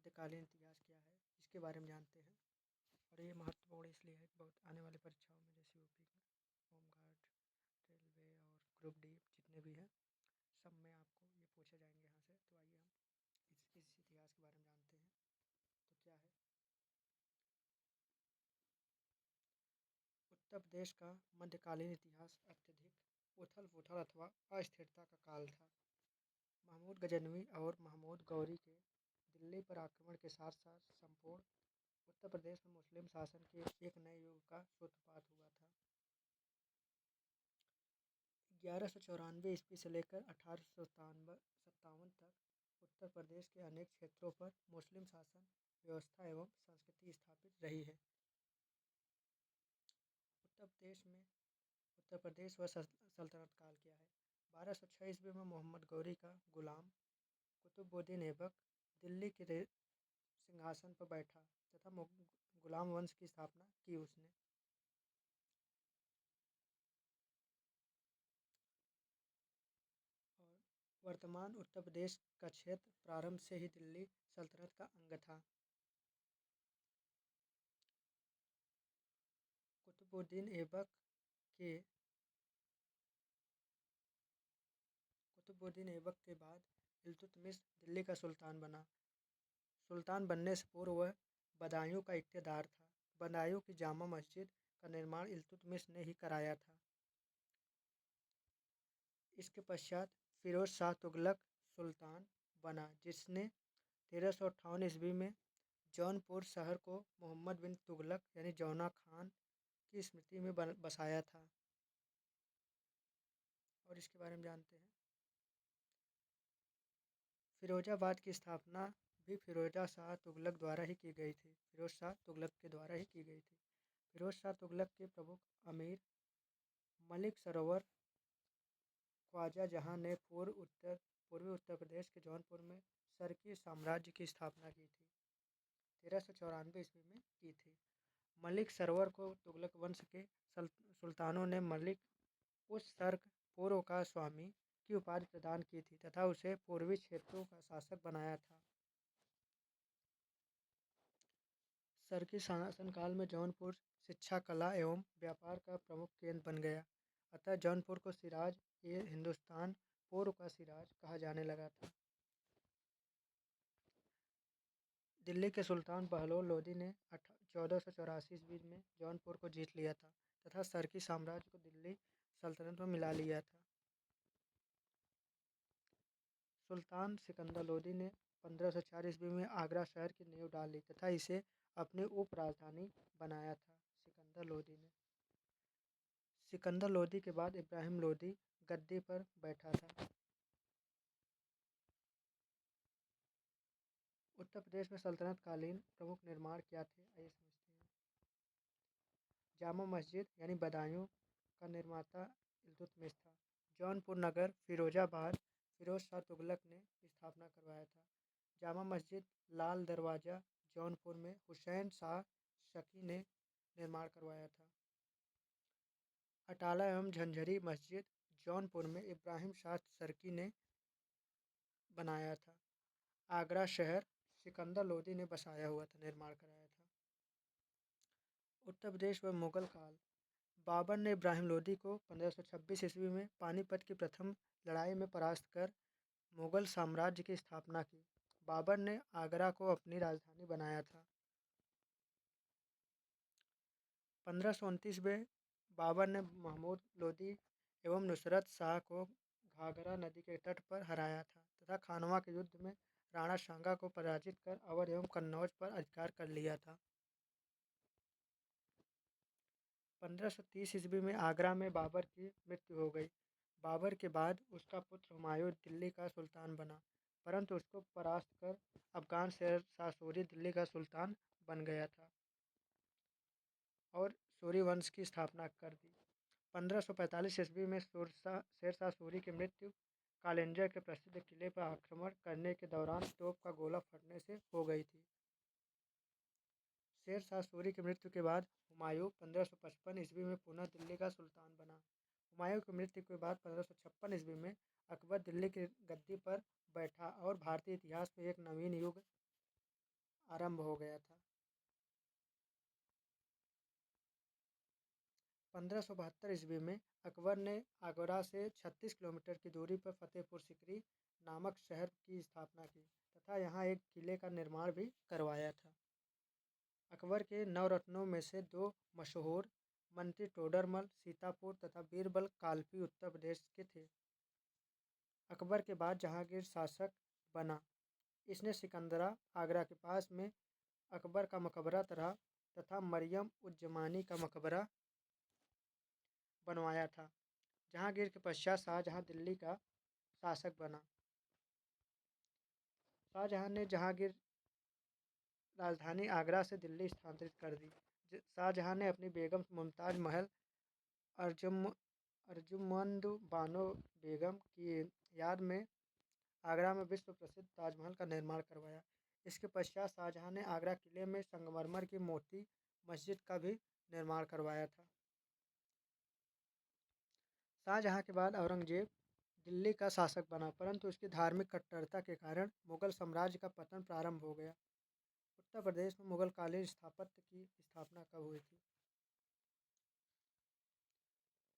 मध्यकालीन इतिहास क्या है इसके बारे में जानते हैं। और ये महत्वपूर्ण इसलिए है कि बहुत आने वाली परीक्षाओं में जैसे यूपी में होमगार्ड, रेलवे और ग्रुप डी जितने भी हैं सब में आपको ये पूछे जाएंगे यहाँ से। तो आइए हम इस इतिहास के बारे में जानते हैं। तो क्या है, उत्तर प्रदेश का मध्यकालीन इतिहास अत्यधिक उथल पुथल अथवा अस्थिरता का काल था। महमूद गजनवी और महमूद गौरी के दिल्ली पर आक्रमण के साथ साथ संपूर्ण उत्तर प्रदेश में मुस्लिम शासन के एक नए युग का सूत्रपात हुआ था। 1194 ईस्वी से लेकर 1857 तक उत्तर प्रदेश के अनेक क्षेत्रों पर मुस्लिम शासन व्यवस्था एवं संस्कृति स्थापित रही है। उत्तर प्रदेश व सल्तनत काल क्या है। 1206 ईस्वी में मोहम्मद गौरी का गुलाम कुतुबुद्दीन ऐबक दिल्ली के सिंहासन पर बैठा तथा गुलाम वंश की स्थापना की उसने। और वर्तमान उत्तर प्रदेश का क्षेत्र प्रारंभ से ही दिल्ली सल्तनत का अंग था। कुतुबुद्दीन ऐबक के बाद इल्तुतमिश दिल्ली का सुल्तान बना। सुल्तान बनने से पूर्व वह बदायूं का इक्तेदार था। बदायूं की जामा मस्जिद का निर्माण इल्तुतमिश ने ही कराया था। इसके पश्चात फिरोज शाह तुगलक सुल्तान बना, जिसने 1358 ईस्वी में जौनपुर शहर को मोहम्मद बिन तुगलक यानी जौना खान की स्मृति में बसाया था। और इसके बारे में जानते हैं। फिरोजाबाद की स्थापना भी फिरोज शाह तुगलक द्वारा ही की गई थी। फिरोज शाह तुगलक के द्वारा ही की गई थी। फिरोज शाह तुगलक के प्रमुख अमीर मलिक सरोवर ख्वाजा जहां ने पूर्वी उत्तर प्रदेश के जौनपुर में सरकी साम्राज्य की स्थापना की थी। 1394 ईस्वी में की थी। मलिक सरोवर को तुगलक वंश के सुल्तानों ने मलिक उस सर्क पूर्व का स्वामी की उपाधि प्रदान की थी तथा उसे पूर्वी क्षेत्रों का शासक बनाया था। सरकी शासनकाल में जौनपुर शिक्षा, कला एवं व्यापार का प्रमुख केंद्र बन गया। अतः जौनपुर को सिराज ए हिंदुस्तान पूर्व का सिराज कहा जाने लगा था। दिल्ली के सुल्तान बहलोल लोदी ने 1484 ईस्वी में जौनपुर को जीत लिया था तथा सरकी साम्राज्य को दिल्ली सल्तनत में मिला लिया था। सुल्तान सिकंदर लोदी ने 1504 ईस्वी में आगरा शहर की नींव डाली तथा इसे अपनी उप राजधानी बनाया था। सिकंदर लोदी के बाद इब्राहिम लोदी गद्दी पर बैठा था। उत्तर प्रदेश में सल्तनत कालीन प्रमुख निर्माण क्या थे, आइए समझते हैं। जामा मस्जिद यानी बदायूं का निर्माता इल्तुतमिश था। जौनपुर नगर फिरोजाबाद फिरोज शाह तुगलक ने स्थापना करवाया था। जामा मस्जिद लाल दरवाज़ा जौनपुर में हुसैन शाह शकी ने निर्माण करवाया था। अटाला एवं झंझरी मस्जिद जौनपुर में इब्राहिम शाह सरकी ने बनाया था। आगरा शहर सिकंदर लोदी ने बसाया हुआ था, निर्माण कराया था। उत्तर प्रदेश व मुगल काल। बाबर ने इब्राहिम लोदी को 1526 ईस्वी में पानीपत की प्रथम लड़ाई में परास्त कर मुगल साम्राज्य की स्थापना की। बाबर ने आगरा को अपनी राजधानी बनाया था। 1529 में बाबर ने महमूद लोदी एवं नुसरत शाह को घाघरा नदी के तट पर हराया था तथा खानवा के युद्ध में राणा सांगा को पराजित कर अवध एवं कन्नौज पर अधिकार कर लिया था। 1530 ईस्वी में आगरा में बाबर की मृत्यु हो गई। बाबर के बाद उसका पुत्र हुमायूं दिल्ली का सुल्तान बना, परंतु उसको परास्त कर अफगान शेर शाह सूरी दिल्ली का सुल्तान बन गया था और सूरी वंश की स्थापना कर दी। 1545 ईस्वी में शेर शाह सूरी की मृत्यु कालेंजर के प्रसिद्ध किले पर आक्रमण करने के दौरान तोप का गोला फटने से हो गई थी। शेर शाह सूरी की मृत्यु के बाद हुमायूं 1555 ईस्वी में पुनः दिल्ली का सुल्तान बना। हुमायूं की मृत्यु के बाद 1556 ईस्वी में अकबर दिल्ली की गद्दी पर बैठा और भारतीय इतिहास में एक नवीन युग आरंभ हो गया था। 1572 ईस्वी में अकबर ने आगरा से 36 किलोमीटर की दूरी पर फतेहपुर सिकरी नामक शहर की स्थापना की तथा यहाँ एक किले का निर्माण भी करवाया था। अकबर के नवरत्नों में से दो मशहूर मंत्री टोडरमल सीतापुर तथा बीरबल कालपी उत्तर प्रदेश के थे। अकबर के बाद जहांगीर शासक बना। इसने सिकंदरा आगरा के पास में अकबर का मकबरा तथा मरियम उज जमानी का मकबरा बनवाया था। जहांगीर के पश्चात शाहजहां दिल्ली का शासक बना। शाहजहां ने जहांगीर राजधानी आगरा से दिल्ली स्थानांतरित कर दी। शाहजहां ने अपनी बेगम मुमताज महल अर्जुम अर्जुमंद बानो बेगम की याद में आगरा में विश्व प्रसिद्ध ताजमहल का निर्माण करवाया। इसके पश्चात शाहजहां ने आगरा किले में संगमरमर की मोती मस्जिद का भी निर्माण करवाया था। शाहजहां के बाद औरंगजेब दिल्ली का शासक बना, परंतु उसकी धार्मिक कट्टरता के कारण मुगल साम्राज्य का पतन प्रारंभ हो गया। उत्तर प्रदेश में मुगल कालीन स्थापत्य की स्थापना कब हुई थी?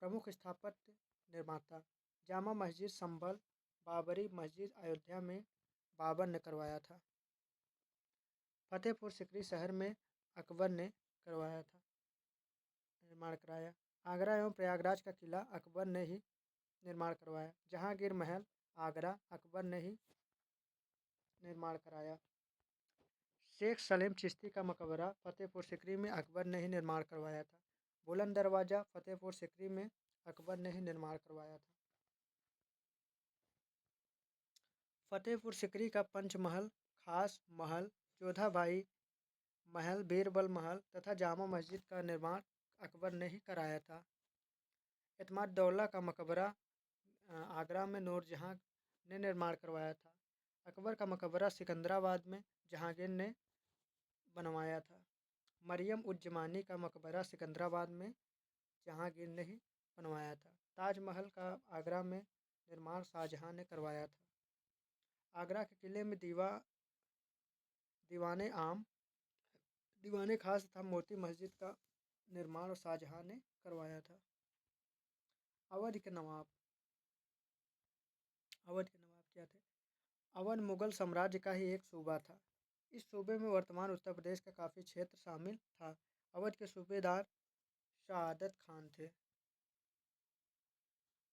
प्रमुख स्थापत्य निर्माता जामा मस्जिद संभल, बाबरी मस्जिद अयोध्या में बाबर ने करवाया था। फतेहपुर सिकरी शहर में अकबर ने करवाया था निर्माण कराया। आगरा एवं प्रयागराज का किला अकबर ने ही निर्माण करवाया। जहांगीर महल आगरा अकबर ने ही निर्माण कराया। शेख सलीम चिश्ती का मकबरा फतेहपुर सिकरी में अकबर ने ही निर्माण करवाया था। बुलंद दरवाज़ा फतेहपुर सिकरी में अकबर ने ही निर्माण करवाया था। फतेहपुर सिकरी का पंचमहल, खास महल, जोधाबाई महल, बीरबल महल तथा जामा मस्जिद का निर्माण अकबर ने ही कराया था। एतमाद-दौला का मकबरा आगरा में नूरजहां ने निर्माण करवाया था। अकबर का मकबरा सिकंदराबाद में जहांगीर ने बनवाया था। मरियम उज जमानी का मकबरा सिकंदराबाद में जहांगीर ने ही बनवाया था। ताजमहल का आगरा में निर्माण शाहजहां ने करवाया था। आगरा के किले में दीवाने खास तथा मोती मस्जिद का निर्माण शाहजहां ने करवाया था। अवध के नवाब क्या थे? अवध मुगल साम्राज्य का ही एक सूबा था। इस सूबे में वर्तमान उत्तर प्रदेश का काफ़ी क्षेत्र शामिल था। अवध के सूबेदार शहादत खान थे।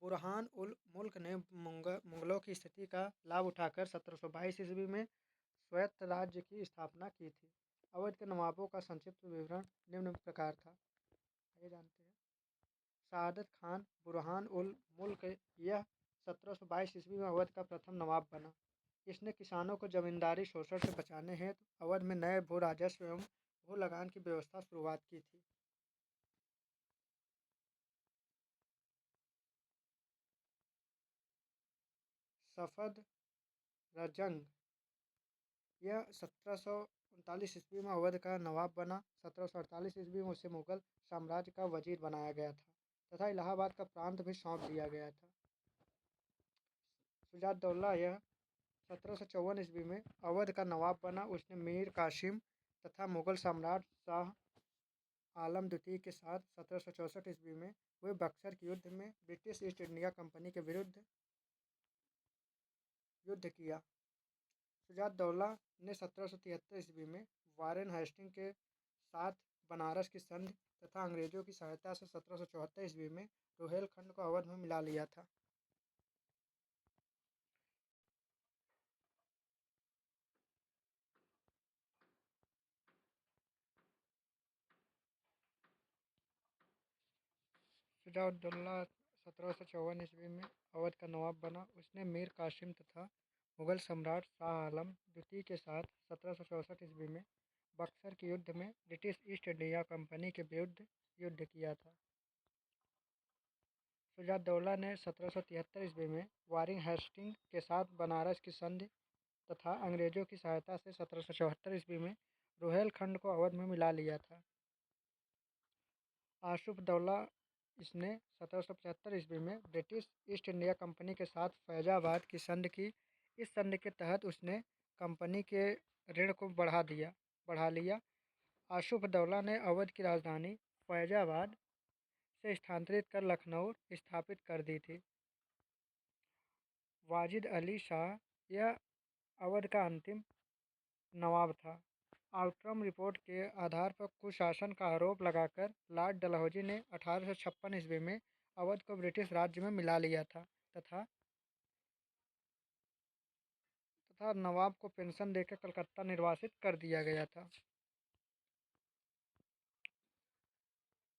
बुरहान उल मुल्क ने मुगलों की स्थिति का लाभ उठाकर 1722 ईस्वी में स्वायत्त राज्य की स्थापना की थी। अवध के नवाबों का संक्षिप्त विवरण निम्न प्रकार था। आइए जानते हैं। शहादत खान बुरहान उल मुल्क यह 1722 ईस्वी में अवध का प्रथम नवाब बना। इसने किसानों को जमींदारी शोषण से बचाने हेतु अवध में नए भू राजस्व एवं भू लगान की व्यवस्था शुरुआत की थी। सफद रजंग यह 1739 ईस्वी में अवध का नवाब बना। 1748 ईस्वी में उसे मुगल साम्राज्य का वजीर बनाया गया था तथा इलाहाबाद का प्रांत भी सौंप दिया गया था। शुजाउद्दौला यह 1754 ईस्वी में अवध का नवाब बना। उसने मीर कासिम तथा मुगल सम्राट शाह आलम द्वितीय के साथ 1764 ईस्वी में हुए बक्सर के युद्ध में ब्रिटिश ईस्ट इंडिया कंपनी के विरुद्ध युद्ध किया। शुजाउद्दौला ने 1773 ईस्वी में वारेन हेस्टिंग के साथ बनारस की संधि तथा अंग्रेजों की सहायता से 1774 ईस्वी में रोहेलखंड को अवध में मिला लिया था। शुजाउद्दौला 1754 ईस्वी में अवध का नवाब बना। उसने मीर कासिम तथा मुगल सम्राट शाह आलम द्वितीय के साथ 1764 ईस्वी में बक्सर के युद्ध में ब्रिटिश ईस्ट इंडिया कंपनी के विरुद्ध युद्ध किया था। शुजाउद्दौला ने 1773 ईस्वी में वारेन हेस्टिंग के साथ बनारस की संधि तथा अंग्रेजों की सहायता से 1774 ईस्वी में रोहेलखंड को अवध में मिला लिया था। आशुफदौला इसने 1775 ईस्वी में ब्रिटिश ईस्ट इंडिया कंपनी के साथ फैजाबाद की संधि की। इस संधि के तहत उसने कंपनी के ऋण को बढ़ा लिया। आशुफ-उद-दौला ने अवध की राजधानी फैजाबाद से स्थानांतरित कर लखनऊ स्थापित कर दी थी। वाजिद अली शाह यह अवध का अंतिम नवाब था। आउटरम रिपोर्ट के आधार पर कुशासन का आरोप लगाकर लॉर्ड डलहौजी ने 1856 ईस्वी में अवध को ब्रिटिश राज्य में मिला लिया था तथा नवाब को पेंशन देकर कलकत्ता निर्वासित कर दिया गया था।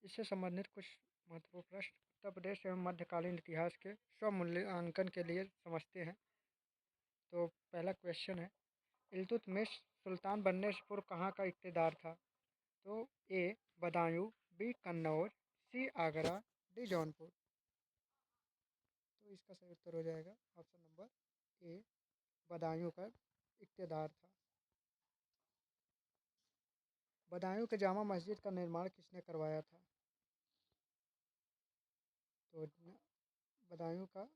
इससे संबंधित कुछ महत्वपूर्ण प्रश्न उत्तर प्रदेश एवं मध्यकालीन इतिहास के स्वमूल्यांकन के लिए समझते हैं। तो पहला क्वेश्चन है, इल्तुतमिश सुल्तान बनने से पूर्व कहाँ का इक़्तिदार था? तो ए बदायूं, बी कन्नौज, सी आगरा, डी जौनपुर। तो इसका सही उत्तर हो जाएगा ऑप्शन नंबर ए, बदायूं का इक़्तिदार था। बदायूं के जामा मस्जिद का निर्माण किसने करवाया था? तो बदायूं का